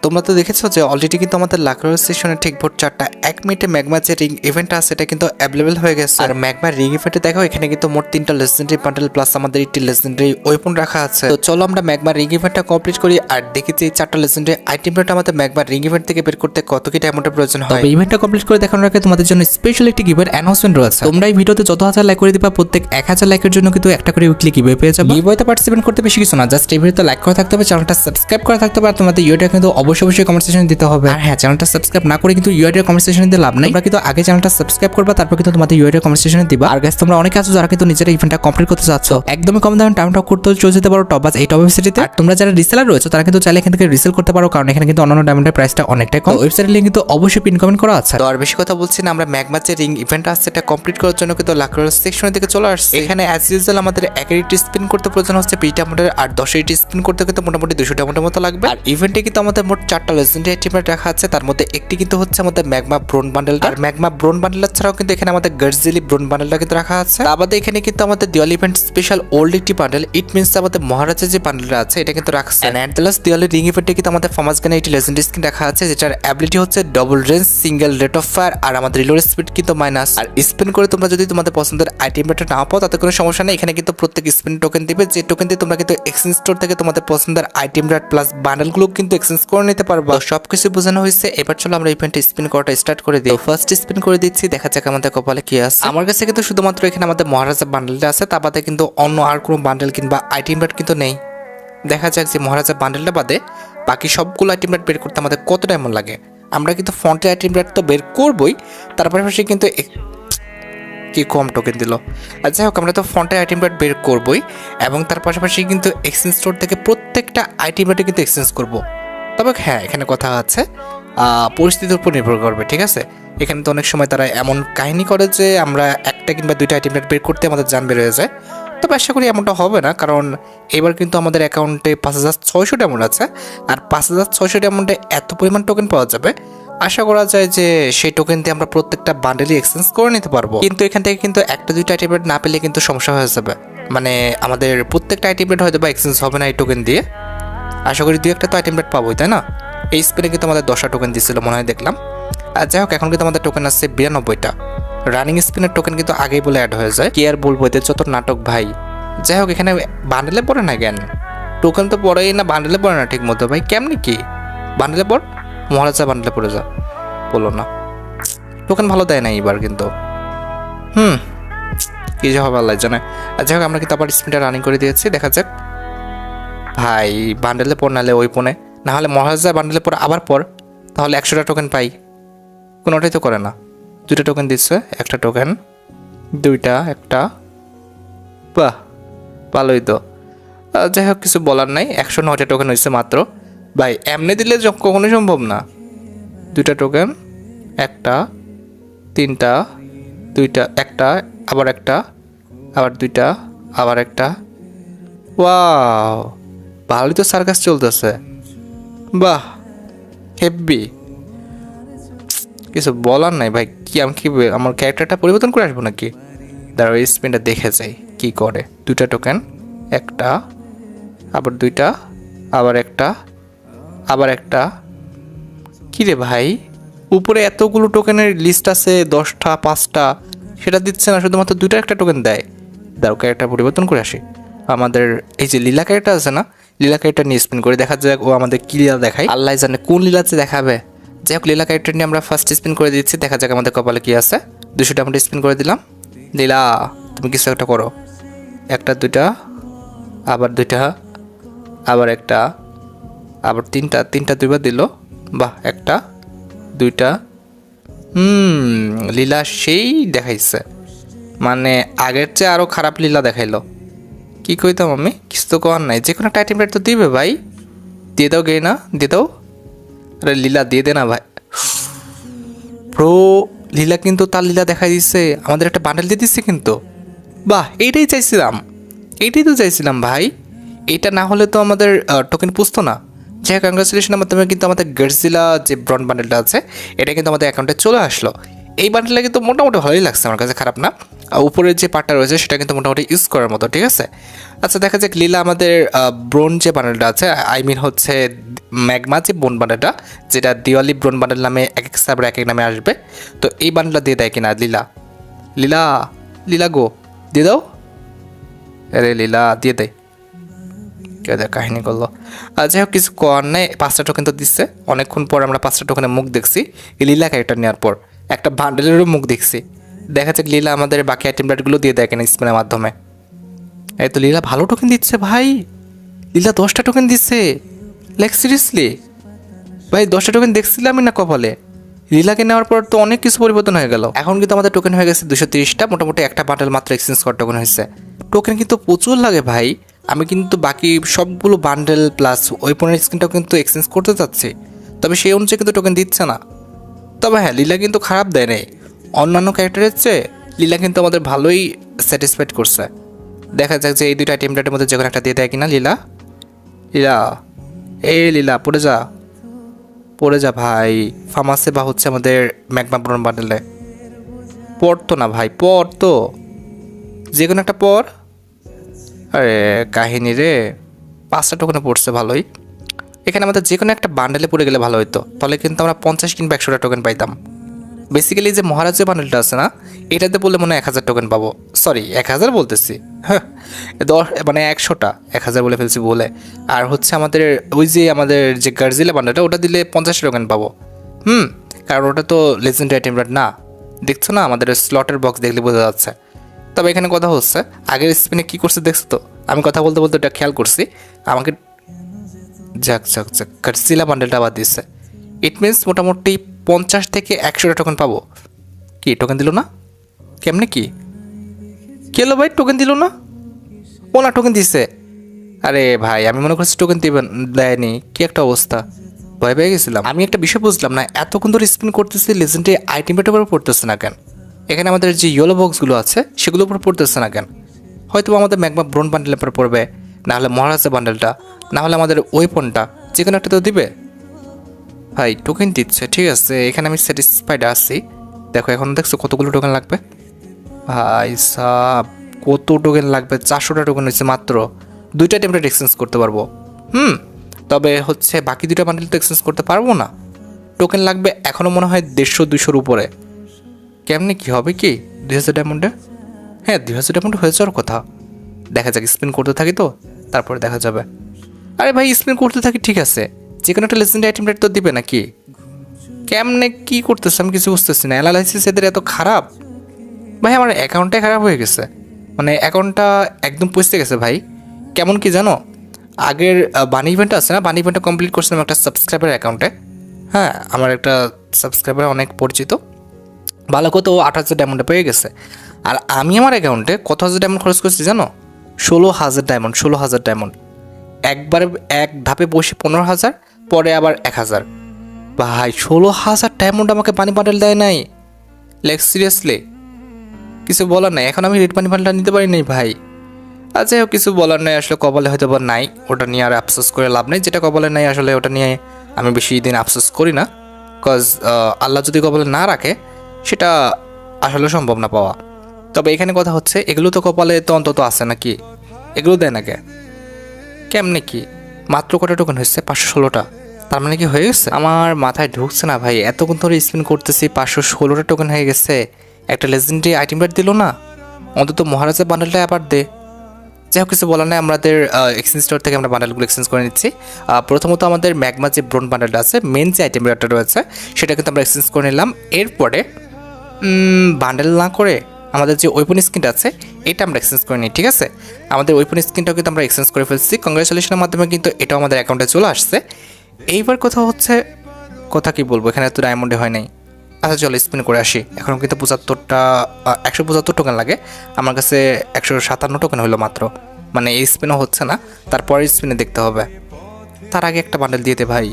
তোমরা তো দেখেছো যে অলরেডি কিন্তু আমাদের লাকড়ার সেশনে ঠিক ভোর 4টা 1 মিনিটে ম্যাগমা যে রিং ইভেন্ট আছে এটা কিন্তু অ্যাভেলেবেল হয়ে গেছে। আর ম্যাগমা রিং ইভেন্টে দেখো এখানে কিন্তু মোট 3টা লেজেন্ডারি বান্ডেল প্লাস আমাদের একটি লেজেন্ডারি ওয়েপন রাখা আছে। তো চলো আমরা ম্যাগমা রিং ইভেন্টটা কমপ্লিট করি আর দেখি যে এই 4টা লেজেন্ডারি আইটেমটা আমাদের ম্যাগমা রিং ইভেন্ট থেকে বের করতে কত কি ডায়মন্ডের প্রয়োজন হয়। তবে ইভেন্টটা কমপ্লিট করে দেখানোর আগে তোমাদের জন্য স্পেশাল একটি গিভের অ্যানাউন্সমেন্ট রয়েছে। তোমরা এই ভিডিওতে যত হাজার লাইক করে দিবা প্রত্যেক 1000 লাইকের জন্য কিন্তু একটা করে উইকলি গিভওয়ে পেয়ে যাবে। গিভওয়েতে পার্টিসিপেট করতে বেশি কিছু না, জাস্ট এই ভিডিওতে লাইক করা থাকতে হবে, চ্যানেলটা সাবস্ক্রাইব করা থাকতে হবে আর তোমাদের ইউটা কিন্তু অবশ্যই কমেন্ট সেকশনে দিতে হবে। আর হ্যাঁ, চ্যানেলটা সাবস্ক্রাইব না করে কিন্তু ইউআইডি কমেন্ট সেকশনে দিতে লাভ নাই। তোমরা কিন্তু আগে চ্যানেলটা সাবস্ক্রাইব করবা তারপর কিন্তু তোমাদের ইউআইডি কমেন্ট সেকশনে দিবা। আর গাইস তোমরা অনেকে আছো যারা কিন্তু নিজেরা ইভেন্টটা কমপ্লিট করতে চাচ্ছ, একদমই কম দামে টাইম টক করতে চলে যেতে পারো টপবাস এই টপ ওয়েবসাইটে। আর তোমরা যারা রিসেলার রয়েছে তারা কিন্তু চাইলে এখান থেকে রিসেল করতে পারো, কারণ এখানে কিন্তু অন্যান্য ডায়মন্ডের প্রাইসটা অনেকটাই কম। ওয়েবসাইটের লিংক কিন্তু অবশ্যই পিন কমেন্ট করা আছে। তো আর বেশি কথা বলছি না, আমরা ম্যাগমা যে রিং ইভেন্ট আছে এটা কমপ্লিট করার জন্য কিন্তু লাকড়ার সেকশনের দিকে চলে আসছে। এখানে অ্যাজ ইউজুয়াল আমাদের 1 স্পিন করতে প্রয়োজন হচ্ছে 20 ডায়মন্ডের, আর 10 স্পিন করতে কিন্তু মোটামুটি 200 ডায়মন্ডের মতো লাগবে। আর ইভেন্টে কিন্তু আমাদের মোট 4টা লেজেন্ডারি আইটেম রাখা আছে, তার মধ্যে একটি কিন্তু হচ্ছে আমাদের ম্যাগমা ব্রোন বান্ডেলটা। আর ম্যাগমা ব্রোন বান্ডেল ছাড়াও কিন্তু এখানে আমাদের গার্জিলি ব্রোন বান্ডেলটা কিন্তু রাখা আছে। আমাদের এখানে কিন্তু আমাদের দিওয়ালি ইভেন্ট স্পেশাল ওল্ড একটি বান্ডেল, ইট মিনস আমাদের মহারাজা যে বান্ডেলটা আছে এটা কিন্তু রাখছে। And at the last Diwali ring ইভেন্টে কিন্তু আমাদের ফার্মাস গানে একটি লেজেন্ডারি স্কিন রাখা আছে, যেটার অ্যাবিলিটি হচ্ছে double range, single rate of fire আর আমাদের রিলোড স্পিড কিন্তু মাইনাস। আর স্পিন করে তোমরা যদি তোমাদের পছন্দের আইটেমটা না পাও তাতে কোনো সমস্যা নেই, এখানে কিন্তু প্রত্যেক স্পিন টোকেন দিবে, যে টোকেন দিয়ে তোমরা কিন্তু এক্সচেঞ্জ স্টোর থেকে তোমাদের পছন্দের আইটেম রেট প্লাস বান্ডেলগুলো কিন্তু এক্সচেঞ্জ করে নিতে পারবা। সবকিছু বোঝানো হয়েছে, এবার চলো আমরা ইভেন্টে স্পিন করাটা স্টার্ট করে দিই। ফার্স্ট স্পিন করে দিচ্ছি, দেখা যাক আমাদের কপালে কি আছে। আমার কাছে কিন্তু শুধুমাত্র এখানে আমাদের মহারাজা বান্ডেলটা আছে, তা বাদে কিন্তু অন্য আর কোনো বান্ডেল কিংবা আইটেম রেট কিন্তু নেই। দেখা যাক যে মহারাজা বান্ডেলটা বাদে বাকি সবগুলো আইটেম রেট বের করতে আমাদের কত ডায়মন্ড লাগে। আমরা কিন্তু ফন্টের আইটেম রেট তো বের করবই, তার পাশাপাশি কিন্তু কি কম টোকেন দিল। আর যাই হোক, আমরা তো ফন্টের আইটেম রেট বের করবই এবং তার পাশাপাশি কিন্তু এক্সচেঞ্জ স্টোর থেকে প্রত্যেকটা আইটেম রেটে কিন্তু এক্সচেঞ্জ করব। তবে হ্যাঁ, এখানে কথা আছে পরিস্থিতির উপর নির্ভর করবে, ঠিক আছে। এখানে তো অনেক সময় তারা এমন কাহিনী করে যে আমরা একটা কিংবা 2টা আইটেম রেট বের করতে আমাদের জান বের হয়ে যায়। তবে আশা করি এমনটা হবে না, কারণ এবার কিন্তু আমাদের অ্যাকাউন্টে 5600 ডায়মন্ড আছে, আর 5600 ডায়মন্ডে এত পরিমাণ টোকেন পাওয়া যাবে, আশা করা যায় যে সেই টোকেন দিয়ে আমরা প্রত্যেকটা বান্ডেলই এক্সচেঞ্জ করে নিতে পারবো। কিন্তু এখান থেকে কিন্তু 1টা 2টা আইটেম রেট না পেলে কিন্তু সমস্যা হয়ে যাবে, মানে আমাদের প্রত্যেকটা আইটেম রেট হয়তো বা এক্সচেঞ্জ হবে না এই টোকেন দিয়ে। আশা করি 2-1টা তো আইটেম রেট পাবোই, তাই না। এই স্পিনে কিন্তু আমাদের 10টা টোকেন দিচ্ছিল মনে হয়, দেখলাম। আর যাই হোক, এখন কিন্তু আমাদের টোকেন আছে 92টা। রানিং স্পিনের টোকেন কিন্তু আগেই বলে অ্যাড হয়ে যায়, কি আর বলবো, এদের যত নাটক ভাই। যাই হোক, এখানে বান্ডেলে পড়ে না জ্ঞান, টোকেন তো পড়েই না, বান্ডেলে পড়ে না ঠিক মতো। ভাই কেমনি কি বান্ডেলে পড়, মহারাজা বান্ডেলে পড়ে যা, বলো না। টোকেন ভালো দেয় না এবার কিন্তু, কি যে হবে আল্লাহ জানে। আর যাই হোক, আমরা কিন্তু আবার স্পিনটা রানিং করে দিয়েছি, দেখা যাক। ভাই বান্ডেলে পড়, নাহলে ওই পনে, না হলে মহারাজা বান্ডেলে পর আবার পর, তাহলে 100টা টোকেন পাই। কোনোটাই তো করে না। 2টা টোকেন দিচ্ছে, 1টা টোকেন, 2টা, 1টা, বাহ ভালোই তো। যাই হোক, কিছু বলার নাই, 109টা টোকেন হয়েছে মাত্র। ভাই এমনি দিলে কখনোই সম্ভব না। 2টা টোকেন, 1টা, 3টা, 2টা, 1টা, আবার 1টা, আবার 2টা, আবার 1টা। ওয়াও, ভালোই তো সার্কাস চলতেছে, বাহ হেব্বি। কিছু বলার নাই ভাই, কি আমি কি আমার ক্যারেক্টারটা পরিবর্তন করে আসবো নাকি? দাঁড়াও, এই স্পিনটা দেখে যাই কি করে। 2টা টোকেন, 1টা, আবার 2টা, আবার 1টা, আবার 1টা। কি রে ভাই, উপরে এতগুলো টোকেনের লিস্ট আছে, 10টা 5টা, সেটা দিচ্ছে না, শুধুমাত্র 2টা 1টা টোকেন দেয়। দাঁড়াও, ক্যারেক্টার পরিবর্তন করে আসি। আমাদের এই যে লীলা ক্যারেক্টার আছে না, লীলা ক্যারেক্টার নিয়ে স্পিন করে দেখা যাক ও আমাদের কি লীলা দেখায়। আল্লাহ জানে কোন লীলাতে দেখাবে। যাই হোক, লীলা ক্যারেক্টার নিয়ে আমরা ফার্স্ট স্পিন করে দিচ্ছি, দেখা যাক আমাদের কপালে কি আছে। 200টা আমরা স্পিন করে দিলাম। লীলা তুমি কিছু একটা করো। 1টা 2টা, আবার 2টা, আবার 1টা, আবার 3টা 2বার দিল, বাহ 1টা 2টা। লীলা সেই দেখাইছে, মানে আগের চেয়ে আরও খারাপ লীলা দেখাইলো। কি কইতাম আমি, কিছু তো করার নাই, যে কোনো একটা আইটেম রেট তো দিবে ভাই, দিয়ে দাও গে না, দিয়ে দাও। আরে লীলা দিয়ে দে না ভাই। প্রো লীলা কিন্তু তার লীলা দেখাই দিচ্ছে, আমাদের একটা বান্ডেল দিয়ে দিচ্ছে কিন্তু, বাহ এইটাই চাইছিলাম, এইটাই তো চাইছিলাম ভাই। এটা না হলে তো আমাদের টোকেন পুষতো না। যাই হোক, কংগ্রেচুলেশনের মাধ্যমে কিন্তু আমাদের গার্জিলা যে ব্রন বান্ডেলটা আছে এটা কিন্তু আমাদের অ্যাকাউন্টে চলে আসলো। এই বান্ডেলটা কিন্তু মোটামুটি ভালোই লাগছে আমার কাছে, খারাপ না। আর উপরের যে পার্টটা রয়েছে সেটা কিন্তু মোটামুটি ইউজ করার মতো, ঠিক আছে। আচ্ছা দেখা যাক লীলা আমাদের ব্রোন যে বান্ডেলটা আছে, আই মিন হচ্ছে ম্যাগমা যে বোন বান্ডেলটা, যেটা দিওয়ালি ব্রোন বান্ডেল নামে এক এক সার্ভারে এক এক নামে আসবে, তো এই বান্ডেলটা দিয়ে দেয় কিনা লীলা। লীলা লীলা গো দিয়ে দাও, আরে লীলা দিয়ে দেয়, কেউ দেয় কাহিনী করলো। আর যাই হোক কিছু করার নেই, 5টা টোকেন তো দিচ্ছে। অনেকক্ষণ পর আমরা 5টা টোকেনের মুখ দেখছি এই লীলা ক্যারেক্টার নেওয়ার পর, একটা বান্ডেলেরও মুখ দেখছি। দেখা যাক লীলা আমাদের বাকি আইটেম রাইটগুলো দিয়ে দেয় কিনা স্পিনের মাধ্যমে। এই তো লীলা ভালো টোকেন দিচ্ছে ভাই, লীলা 10টা টোকেন দিচ্ছে। লাইক সিরিয়াসলি ভাই 10টা টোকেন দেখছিলামই না কপালে। লীলাকে নেওয়ার পর তো অনেক কিছু পরিবর্তন হয়ে গেল। এখন কিন্তু আমাদের টোকেন হয়ে গেছে 230টা, মোটামুটি একটা বান্ডেল মাত্র এক্সচেঞ্জ করার টোকেন হয়েছে। টোকেন কিন্তু প্রচুর লাগে ভাই। আমি কিন্তু বাকি সবগুলো বান্ডেল প্লাস ওয়েপনের স্ক্রিনটাও কিন্তু এক্সচেঞ্জ করতে চাচ্ছি, তবে সেই অনুযায়ী কিন্তু টোকেন দিচ্ছে না। তবে হ্যাঁ লীলা কিন্তু খারাপ দেয় নেই, অন্যান্য ক্যারেক্টারের চেয়ে লীলা কিন্তু আমাদের ভালোই স্যাটিসফাইড করছে। দেখা যাক যে এই দুইটা আইটেম রাইটের মধ্যে যে কোনো একটা দিয়ে দেয় কিনা লীলা। লীলা লীলা পড়ে যা, পড়ে যা ভাই। ফার্মাসে বা হচ্ছে আমাদের ম্যাগমা ব্রন বান্ডেলে পড়তো না ভাই, পড়তো যে কোনো একটা পর। আরে কাহিনী রে, 5টা টোকেনে পড়ছে ভালোই। এখানে আমাদের যে কোনো একটা বান্ডেলে পড়ে গেলে ভালো হতো, তাহলে কিন্তু আমরা 50 কিংবা 100টা টোকেন পাইতাম। বেসিক্যালি যে মহারাজের বান্ডেলটা আছে না, এটাতে বললে মনে হয় 1000 টোকেন পাবো। সরি 1000 বলতেছি, হ্যাঁ 100টা 1000 বলে ফেলছি বলে। আর হচ্ছে আমাদের ওই যে আমাদের যে গার্জিলা বান্ডেলটা, ওটা দিলে 50 টোকেন পাবো। কারণ ওটা তো লেজেন্ডারি আইটেম না, দেখছো না আমাদের স্লটের বক্স দেখলে বোঝা যাচ্ছে। তবে এখানে কথা হচ্ছে আগের স্পিনে কী করছে দেখছো তো, আমি কথা বলতে বলতে ওটা খেয়াল করছি। আমাকে যাক গার্জিলা বান্ডেলটা আবার দিচ্ছে। ইট মিনস মোটামুটি 50 থেকে 100টা টোকেন পাবো। কি টোকেন দিল না? কেমনে কি হলো ভাই, টোকেন দিল না? ও না টোকেন দিছে। আরে ভাই আমি মনে করছি টোকেন দিবেন, দেয়নি। কি একটা অবস্থা, ভয় পেয়ে গেছিলাম। আমি একটা বিষয় বুঝলাম না, এতক্ষণ ধরে স্পিন করতেছি লেজেন্ডারি আইটেমের উপর পড়তেছে না কেন? এখানে আমাদের যে ইয়েলো বক্সগুলো আছে সেগুলোর উপর পড়তেছে না কেন? হয়তো আমাদের ম্যাগমা ব্রোন বান্ডেলের উপর পড়বে, না হলে মহারাজা বান্ডেলটা, না হলে আমাদের ওয়েপনটা, যে কোনো একটা তো দিবে। ভাই টোকেন দিচ্ছে ঠিক আছে, এখানে আমি স্যাটিসফাইড আছি। দেখো এখন দেখছো কতগুলো টোকেন লাগবে ভাই সাব, কত টোকেন লাগবে? 400টা টোকেন হচ্ছে মাত্র। 2টা টেম্পলেট এক্সচেঞ্জ করতে পারবো। তবে হচ্ছে বাকি 2টা বান্ডেল তো এক্সচেঞ্জ করতে পারবো না। টোকেন লাগবে এখনও মনে হয় 150-200-র উপরে। কেমনি কি হবে কি 2000 ডায়মন্ডে? হ্যাঁ 2000 ডায়মন্ড হয়ে যাওয়ার কথা। দেখা যাক, স্পিন করতে থাকি তো তারপরে দেখা যাবে। আরে ভাই স্পিন করতে থাকি ঠিক আছে, যে কোনো একটা লেজেন্ডারি আইটেম রেট তো দিবে নাকি? কেমনে কি করতেছে আমি কিছু বুঝতেছি না। অ্যানালাইসিস এদের এত খারাপ ভাই, আমার অ্যাকাউন্টটাই খারাপ হয়ে গেছে। মানে অ্যাকাউন্টটা একদম পচতে গেছে ভাই। কেমন কি জানো, আগের বানি ইভেন্ট আছে না, বানি ইভেন্টটা কমপ্লিট করছিলাম একটা সাবস্ক্রাইবার অ্যাকাউন্টে। হ্যাঁ আমার একটা সাবস্ক্রাইবার অনেক পরিচিত, ভালো কত 8000 ডায়মন্ডে পেয়ে গেছে। আর আমি আমার অ্যাকাউন্টে কত হাজার ডায়মন্ড খরচ করছি জানো? 16000 ডায়মন্ড। 16000 ডায়মন্ড একবারে এক ধাপে বসে 15000, পরে আবার 1000। ভাই 16000 ডায়মন্ড আমাকে পানি বান্ডেল দেয় নাই। লাইক সিরিয়াসলি কিছু বলার নাই। এখন আমি রেড পানি বান্ডেলটা নিতে পারি নাই ভাই। আর যাই হোক কিছু বলার নাই, আসলে কপালে হয়তো বা নাই, ওটা নিয়ে আর আফসোস করে লাভ নেই। যেটা কপালে নাই আসলে ওটা নিয়ে আমি বেশি দিন আফসোস করি না, কজ আল্লাহ যদি কপালে না রাখে সেটা আসলে সম্ভব না পাওয়া। তবে এখানে কথা হচ্ছে এগুলো তো কপালে তো অন্তত আছে নাকি, এগুলো দেয় নাকি? কেমনে কি মাত্র কটা টোকেন হয়েছে? 516টা। তার মানে কি হয়ে গেছে? আমার মাথায় ঢুকছে না ভাই, এতক্ষণ ধরে স্পিন করতেছি 516টা টোকেন হয়ে গেছে। একটা লেজেন্ডারি আইটেম রেট দিল না, অন্তত মহারাজের বান্ডেলটা আবার দে। যাই হোক কিছু বলার নেই, আমাদের এক্সচেঞ্জ স্টোর থেকে আমরা বান্ডেলগুলো এক্সচেঞ্জ করে নিচ্ছি। প্রথমত আমাদের ম্যাগমা যে ব্রোন বান্ডেলটা আছে, মেন যে আইটেম রেটটা রয়েছে সেটা কিন্তু আমরা এক্সচেঞ্জ করে নিলাম। এরপরে বান্ডেল না করে আমাদের যে ওয়েপন স্কিনটা আছে এটা আমরা এক্সচেঞ্জ করে নিই, ঠিক আছে? আমাদের ওয়েপন স্কিনটাও কিন্তু আমরা এক্সচেঞ্জ করে ফেলছি, কংগ্রেচুলেশনের মাধ্যমে কিন্তু এটাও আমাদের অ্যাকাউন্টে চলে আসছে। এইবার কথা হচ্ছে, কথা কি বলবো, এখানে তো ডায়মন্ডে হয় নাই। আচ্ছা চলো স্পিন করে আসি। এখন কিন্তু 175 টোকেন লাগে, আমার কাছে 157 টোকেন হলো মাত্র। মানে এই স্পিনও হচ্ছে না, তারপরে স্পিনে দেখতে হবে। তার আগে একটা বান্ডেল দিয়ে দে ভাই।